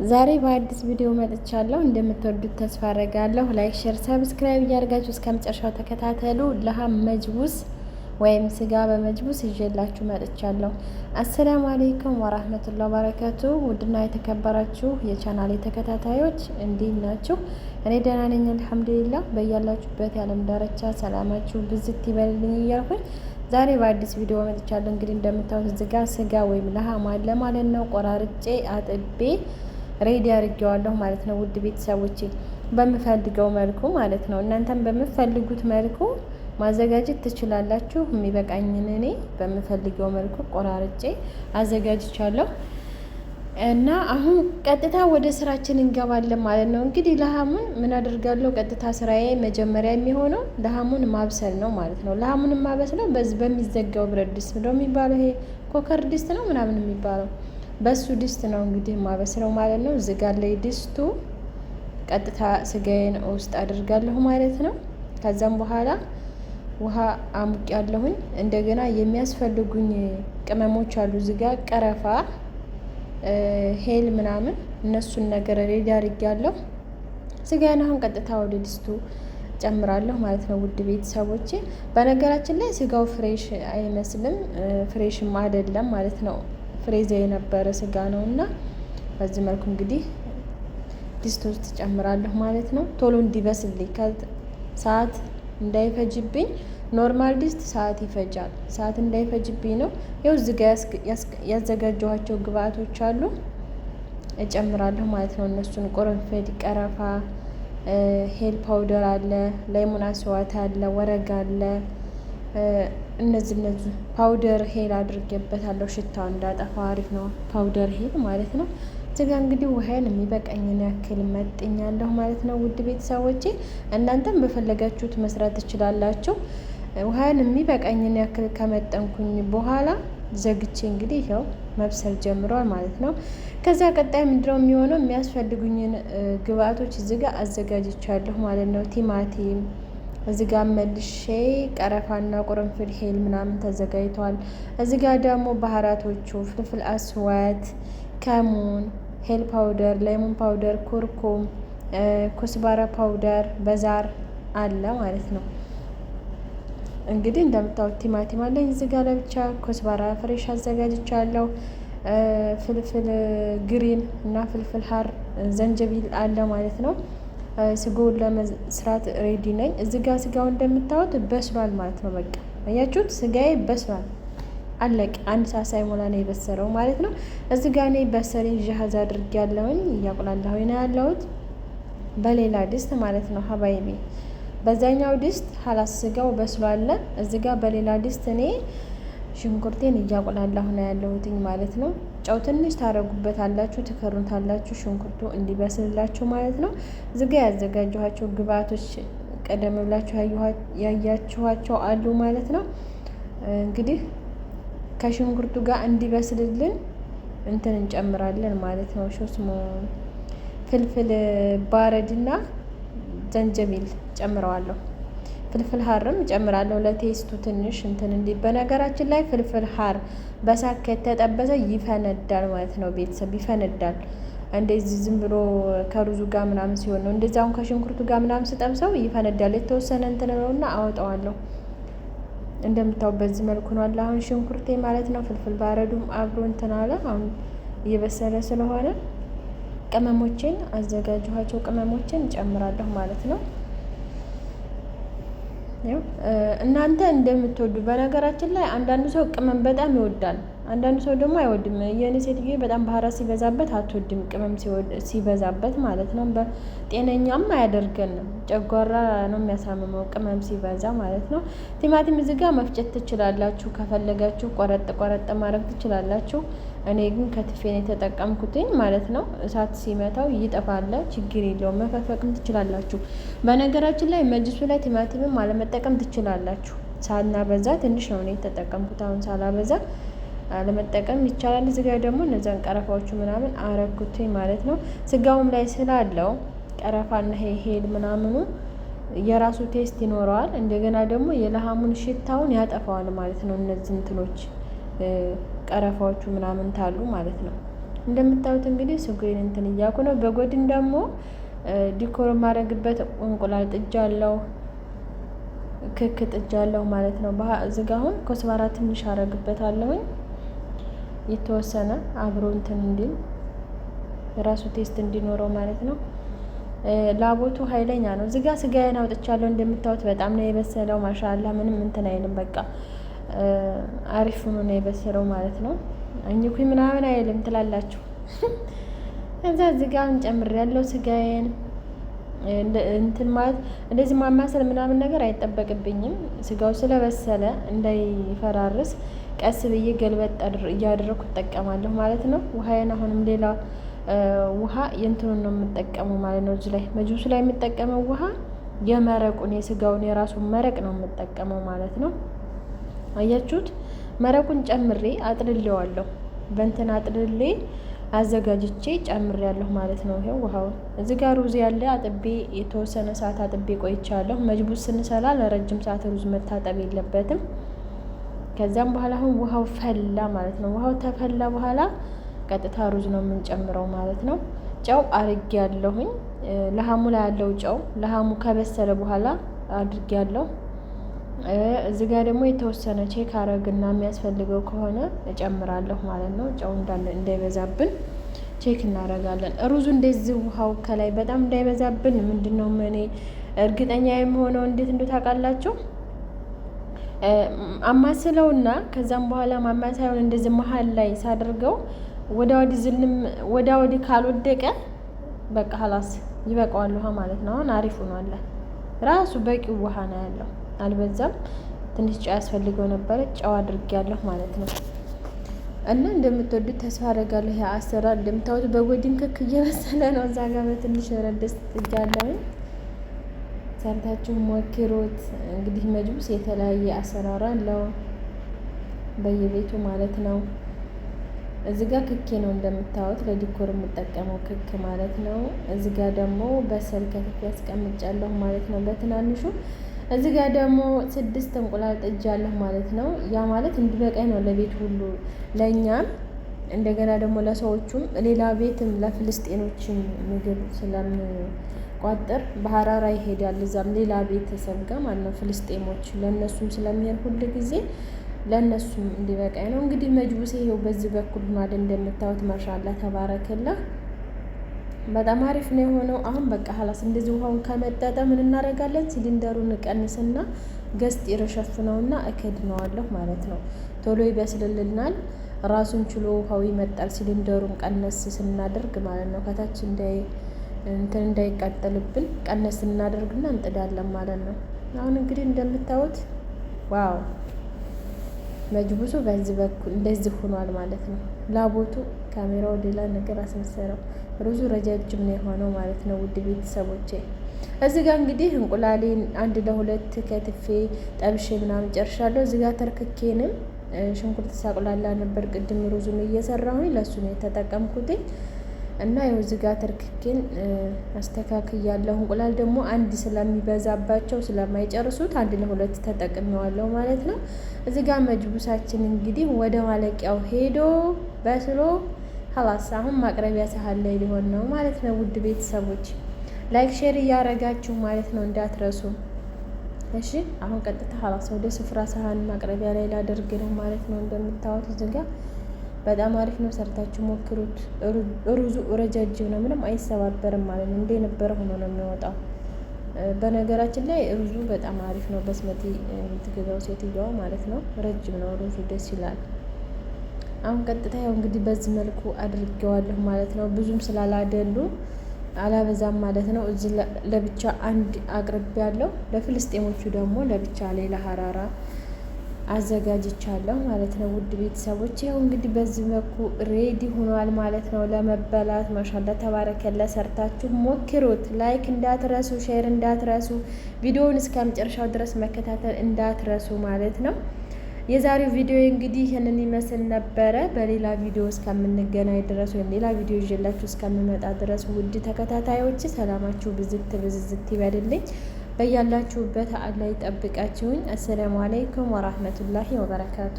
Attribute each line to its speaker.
Speaker 1: ዛሬ በአዲስ ቪዲዮ መጥቻለሁ። እንደምትወዱት ተስፋ አደርጋለሁ። ላይክ፣ ሼር፣ ሰብስክራይብ እያደረጋችሁ እስከ መጨረሻው ተከታተሉ። ለሃም መጅቡስ ወይም ስጋ በመጅቡስ ይዤላችሁ መጥቻለሁ። አሰላሙ አለይኩም ወራህመቱላሂ ወበረካቱ። ውድና የተከበራችሁ የቻናሌ ተከታታዮች እንዴት ናችሁ? እኔ ደህና ነኝ አልሐምዱሊላህ። በያላችሁበት የዓለም ዳርቻ ሰላማችሁ ብዝት ይበልልኝ እያልኩኝ ዛሬ በአዲስ ቪዲዮ መጥቻለሁ። እንግዲህ እንደምታዩት እዚህ ጋር ስጋ ወይም ለሃም አለ ማለት ነው። ቆራርጬ አጥቤ ሬዲ አድርጌዋለሁ ማለት ነው። ውድ ቤተሰቦቼ በምፈልገው መልኩ ማለት ነው። እናንተም በምፈልጉት መልኩ ማዘጋጀት ትችላላችሁ። የሚበቃኝን እኔ በምፈልገው መልኩ ቆራርጬ አዘጋጅቻለሁ እና አሁን ቀጥታ ወደ ስራችን እንገባለን ማለት ነው። እንግዲህ ለሃሙን ምን አደርጋለሁ? ቀጥታ ስራዬ መጀመሪያ የሚሆነው ለሃሙን ማብሰል ነው ማለት ነው። ለሃሙን ማበስለው በዚህ በሚዘጋው ብረት ድስት ነው የሚባለው። ይሄ ኮከር ድስት ነው ምናምን የሚባለው በሱ ድስት ነው እንግዲህ ማበስለው ማለት ነው። እዚህ ጋር ላይ ድስቱ ቀጥታ ስጋዬን ውስጥ አድርጋለሁ ማለት ነው። ከዛም በኋላ ውሃ አሙቅ ያለሁኝ እንደገና የሚያስፈልጉኝ ቅመሞች አሉ። እዚህ ጋር ቀረፋ፣ ሄል ምናምን እነሱን ነገር ሬዲ አድርጌያለሁ። ስጋዬን አሁን ቀጥታ ወደ ድስቱ ጨምራለሁ ማለት ነው። ውድ ቤተሰቦቼ በነገራችን ላይ ስጋው ፍሬሽ አይመስልም፣ ፍሬሽም አይደለም ማለት ነው። ፍሬዘ የነበረ ስጋ ነው እና በዚህ መልኩ እንግዲህ ድስት ውስጥ ጨምራለሁ ማለት ነው። ቶሎ እንዲበስልኝ ሰዓት እንዳይፈጅብኝ፣ ኖርማል ድስት ሰዓት ይፈጃል። ሰዓት እንዳይፈጅብኝ ነው። ይኸው እዚህ ጋ ያዘጋጀኋቸው ግብአቶች አሉ እጨምራለሁ ማለት ነው። እነሱን ቁርንፍድ፣ ቀረፋ፣ ሄል ፓውደር አለ፣ ሌሞን አስዋት አለ፣ ወረጋ አለ። እነዚህ ፓውደር ሄል አድርጌበታለሁ። ሽታው እንዳጠፋ አሪፍ ነው ፓውደር ሄል ማለት ነው። እዚጋ እንግዲህ ውሃን የሚበቃኝን ያክል መጥኛለሁ ማለት ነው። ውድ ቤተሰቦቼ እናንተም በፈለጋችሁት መስራት ትችላላችሁ። ውሃን የሚበቃኝን ያክል ከመጠንኩኝ በኋላ ዘግቼ እንግዲህ ይኸው መብሰል ጀምሯል ማለት ነው። ከዛ ቀጣይ ምንድነው የሚሆነው? የሚያስፈልጉኝን ግብአቶች እዚጋ አዘጋጅቻለሁ ማለት ነው። ቲማቲም እዚህ ጋር መልሼ ቀረፋና ቁርንፍድ ሄል ምናምን ተዘጋጅቷል። እዚህ ጋር ደግሞ ባህራቶቹ ፍልፍል አስዋት፣ ከሙን፣ ሄል ፓውደር፣ ሌሞን ፓውደር፣ ኩርኩም፣ ኩስባራ ፓውደር፣ በዛር አለ ማለት ነው። እንግዲህ እንደምታዩት ቲማቲም አለኝ እዚህ ጋር ለብቻ፣ ኩስባራ ፍሬሽ አዘጋጅቻለሁ። ፍልፍል ግሪን እና ፍልፍል ሀር ዘንጀቢል አለ ማለት ነው። ስጋውን ለመስራት ሬዲ ነኝ። እዚህ ጋር ስጋው እንደምታዩት በስሏል ማለት ነው። በቃ አያችሁት፣ ስጋዬ በስሏል፣ አለቀ። አንድ ሰዓት ሳይሞላ ነው የበሰለው ማለት ነው። እዚህ ጋር እኔ በሰሌን ጃሃዝ አድርጌ ያለሁኝ እያቁላለሁኝ ነው ያለሁት በሌላ ድስት ማለት ነው ሀባይቢ። በዛኛው ድስት ሀላስ ስጋው በስሏል። እዚህ ጋር በሌላ ድስት እኔ ሽንኩርቴን እያቁላለሁ ነው ያለሁትኝ ማለት ነው። ጨው ትንሽ ታረጉበታላችሁ፣ ትከሩታላችሁ ሽንኩርቱ እንዲበስልላችሁ ማለት ነው። እዚጋ ያዘጋጀኋቸው ግብአቶች ቀደም ብላችሁ ያያችኋቸው አሉ ማለት ነው። እንግዲህ ከሽንኩርቱ ጋር እንዲበስልልን እንትን እንጨምራለን ማለት ነው። ሾስሞ ፍልፍል ባረድና ዘንጀቢል ጨምረዋለሁ። ፍልፍል ሀርም እጨምራለሁ ለቴስቱ ትንሽ እንትን እንዲ። በነገራችን ላይ ፍልፍል ሀር በሳት ከተጠበሰ ይፈነዳል ማለት ነው። ቤተሰብ ይፈነዳል። እንደዚህ ዝም ብሎ ከሩዙ ጋር ምናምን ሲሆን ነው። እንደዚህ አሁን ከሽንኩርቱ ጋር ምናምን ስጠብሰው ይፈነዳል። የተወሰነ እንትን ነውና አወጣዋለሁ። እንደምታው በዚህ መልኩ ነው አለ አሁን ሽንኩርቴ ማለት ነው። ፍልፍል ባረዱም አብሮ እንትን አለ። አሁን እየበሰለ ስለሆነ ቅመሞቼን አዘጋጀኋቸው ቅመሞቼን እጨምራለሁ ማለት ነው። እናንተ እንደምትወዱ። በነገራችን ላይ አንዳንዱ ሰው ቅመም በጣም ይወዳል፣ አንዳንዱ ሰው ደግሞ አይወድም። የኔ ሴትዮ በጣም ባህራት ሲበዛበት አትወድም፣ ቅመም ሲበዛበት ማለት ነው። በጤነኛም አያደርገንም፣ ጨጓራ ነው የሚያሳምመው ቅመም ሲበዛ ማለት ነው። ቲማቲም እዚህ ጋር መፍጨት ትችላላችሁ፣ ከፈለጋችሁ ቆረጥ ቆረጥ ማድረግ ትችላላችሁ። እኔ ግን ከትፌን የተጠቀምኩትኝ ማለት ነው። እሳት ሲመታው ይጠፋል፣ ችግር የለውም። መፈቅፈቅም ትችላላችሁ። በነገራችን ላይ መጅሱ ላይ ቲማቲምም አለመጠቀም ትችላላችሁ። ሳናበዛ ትንሽ ነው እኔ የተጠቀምኩት። አሁን ሳላበዛ ለመጠቀም ይቻላል። እዚህ ጋር ደግሞ እነዛን ቀረፋዎቹ ምናምን አረኩትኝ ማለት ነው። ስጋውም ላይ ስላለው ቀረፋና ሄል ምናምኑ የራሱ ቴስት ይኖረዋል። እንደገና ደግሞ የለሃሙን ሽታውን ያጠፋዋል ማለት ነው። እነዚህ እንትኖች ቀረፋዎቹ ምናምን ታሉ ማለት ነው። እንደምታዩት እንግዲህ ስጎዬን እንትን እያልኩ ነው። በጎድን ደግሞ ዲኮር ማድረግበት እንቁላል ጥጃለሁ፣ ክክ ጥጃለሁ ማለት ነው። እዚህ ጋ አሁን ኮስባራ ትንሽ አረግበታለሁኝ የተወሰነ አብሮ እንትን እንዲል የራሱ ቴስት እንዲኖረው ማለት ነው። ላቦቱ ኃይለኛ ነው። እዚህ ጋ ስጋዬን አውጥቻለሁ። እንደምታዩት በጣም ነው የበሰለው። ማሻአላ ምንም እንትን አይልም። በቃ አሪፍ ሆኖ ነው የበሰለው ማለት ነው። እኝኩኝ ምናምን አይልም ትላላችሁ። ከዛ እዚህ ጋ ጨምሬያለሁ ስጋዬን። እንትን ማለት እንደዚህ ማማሰል ምናምን ነገር አይጠበቅብኝም። ስጋው ስለበሰለ እንዳይፈራርስ ቀስ ብዬ ገልበጥ እያደረኩ እጠቀማለሁ ማለት ነው። ውሃዬን አሁንም ሌላ ውሃ የእንትኑን ነው የምጠቀመው ማለት ነው። እዚህ ላይ መጅቡስ ላይ የምጠቀመው ውሃ የመረቁን የስጋውን የራሱን መረቅ ነው የምጠቀመው ማለት ነው። አያችሁት? መረቁን ጨምሬ አጥልሌዋለሁ። በእንትን አጥልሌ አዘጋጅቼ ጨምሬያለሁ ማለት ነው። ይሄው ውሃውን እዚህ ጋር ሩዝ ያለ አጥቤ የተወሰነ ሰዓት አጥቤ ቆይቻለሁ። መጅቡስ ስንሰላ ለረጅም ሰዓት ሩዝ መታጠብ የለበትም። ከዛም በኋላ አሁን ውሃው ፈላ ማለት ነው። ውሃው ተፈላ በኋላ ቀጥታ ሩዝ ነው የምንጨምረው ማለት ነው። ጨው አርጌ ያለሁኝ ለሀሙ ላይ ያለው ጨው ለሀሙ ከበሰለ በኋላ አድርጌ ያለው። እዚህ ጋር ደግሞ የተወሰነ ቼክ አረግና የሚያስፈልገው ከሆነ እጨምራለሁ ማለት ነው። ጨው እንዳይበዛብን ቼክ እናደርጋለን። ሩዙ እንደዚህ ውሃው ከላይ በጣም እንዳይበዛብን ምንድነው እኔ እርግጠኛ የምሆነው እንዴት ታውቃላችሁ? አማስለውና ከዛም በኋላ ማማሳዩን እንደዚህ መሀል ላይ ሳደርገው ወዳ ወዲህ ካልወደቀ በቃ ሀላስ ይበቃዋል ውሃ ማለት ነው። አሁን አሪፍ ሆኗል። ራሱ በቂው ውሃ ነው ያለው፣ አልበዛም። ትንሽ ጨው ያስፈልገው ነበረ፣ ጨው አድርጌያለሁ ማለት ነው። እና እንደምትወዱት ተስፋ አደርጋለሁ። ይሄ አሰራር እንደምታዩት በጎድን ክክ እየበሰለ ነው። እዛ ጋር በትንሽ ረደስ ጥጃለሁ። ሰርታችሁ ሞክሩት። እንግዲህ መጅቡስ የተለያየ አሰራር አለው በየቤቱ ማለት ነው። እዚህ ጋር ክኬ ነው እንደምታዩት ለዲኮር የምጠቀመው ክክ ማለት ነው። እዚህ ጋር ደግሞ በሰል ከትፍ ያስቀምጫለሁ ማለት ነው በትናንሹ። እዚህ ጋር ደግሞ 6 እንቁላል ጥጃለሁ ማለት ነው። ያ ማለት እንዲበቃኝ ነው ለቤት ሁሉ ለእኛም እንደገና ደግሞ ለሰዎቹም ሌላ ቤትም ለፍልስጤኖችም ምግብ ስለምቋጥር በሀራራ ይሄዳል። እዛም ሌላ ቤተሰብ ጋር ማለት ነው ፍልስጤሞች ለእነሱም ስለሚሄድ ሁል ጊዜ ለእነሱም እንዲበቃኝ ነው። እንግዲህ መጅቡስ ይሄው በዚህ በኩል ሆኗል እንደምታዩት። ማሻአላ ተባረከላ በጣም አሪፍ ነው የሆነው። አሁን በቃ ሀላስ እንደዚህ ውሃውን ከመጠጠ ምን እናደርጋለን? ሲሊንደሩን ቀንስና ገስጥ ይረሸፍነውና እከድነዋለሁ ማለት ነው። ቶሎ ይበስልልናል። ራሱን ችሎ ውሃው ይመጣል። ሲሊንደሩን ቀነስ ስናደርግ ማለት ነው። ከታች እንትን እንዳይቃጠልብን ቀነስ እናደርግና እንጥዳለን ማለት ነው። አሁን እንግዲህ እንደምታዩት ዋው መጅቡሱ በዚህ በኩል እንደዚህ ሆኗል ማለት ነው። ላቦቱ ካሜራው ሌላ ነገር አስመሰለው። ሩዙ ረጃጅም ነው የሆነው ማለት ነው። ውድ ቤተሰቦቼ እዚህ ጋር እንግዲህ እንቁላሌን 1 ለ2 ከትፌ ጠብሼ ምናምን ጨርሻለሁ። እዚህ ጋር ተርክኬንም ሽንኩርት ሳቁላላ ነበር ቅድም ሩዙን እየሰራሁኝ ለሱ ነው የተጠቀምኩትኝ። እና ያው እዚህ ጋር ተርክኬን አስተካክያለሁ። እንቁላል ደግሞ አንድ ስለሚበዛባቸው ስለማይጨርሱት 1 ለ2 ተጠቅሜዋለሁ ማለት ነው። እዚህ ጋር መጅቡሳችን እንግዲህ ወደ ማለቂያው ሄዶ በስሎ ሀላስ አሁን ማቅረቢያ ሳህን ላይ ሊሆን ነው ማለት ነው። ውድ ቤተሰቦች ላይክ ሼር እያረጋችሁ ማለት ነው እንዳትረሱ እሺ። አሁን ቀጥታ ሀላስ ወደ ስፍራ ሳህን ማቅረቢያ ላይ ላደርግ ነው ማለት ነው። እንደምታዩት እዚህ ጋር በጣም አሪፍ ነው። ሰርታችሁ ሞክሩት። ሩዙ ረጃጅም ነው፣ ምንም አይሰባበርም ማለት ነው። እንደ ነበረ ሆኖ ነው የሚወጣው። በነገራችን ላይ ሩዙ በጣም አሪፍ ነው። በስመቲ የምትገዛው ሴትዮዋ ማለት ነው። ረጅም ነው ሩዙ፣ ደስ ይላል። አሁን ቀጥታ ያው እንግዲህ በዚህ መልኩ አድርጌዋለሁ ማለት ነው። ብዙም ስላላደሉ አላበዛም ማለት ነው። እዚህ ለብቻ አንድ አቅርቤ ያለው ለፍልስጤሞቹ ደግሞ ለብቻ ሌላ ሀራራ አዘጋጅቻለሁ ማለት ነው። ውድ ቤተሰቦች ያው እንግዲህ በዚህ መልኩ ሬዲ ሆኗል ማለት ነው ለመበላት። ማሻአላ ተባረከላ። ሰርታችሁ ሞክሩት። ላይክ እንዳትረሱ፣ ሼር እንዳትረሱ፣ ቪዲዮውን እስከ መጨረሻው ድረስ መከታተል እንዳትረሱ ማለት ነው። የዛሬው ቪዲዮ እንግዲህ ይህንን ይመስል ነበረ። በሌላ ቪዲዮ እስከምንገናኝ ድረስ ወይም ሌላ ቪዲዮ ይዤላችሁ እስከምመጣ ድረስ ውድ ተከታታዮች ሰላማችሁ ብዝት ይበልልኝ። በያላችሁበት አላህ ይጠብቃችሁኝ። አሰላሙ አለይኩም ወራህመቱላሂ ወበረካቱ።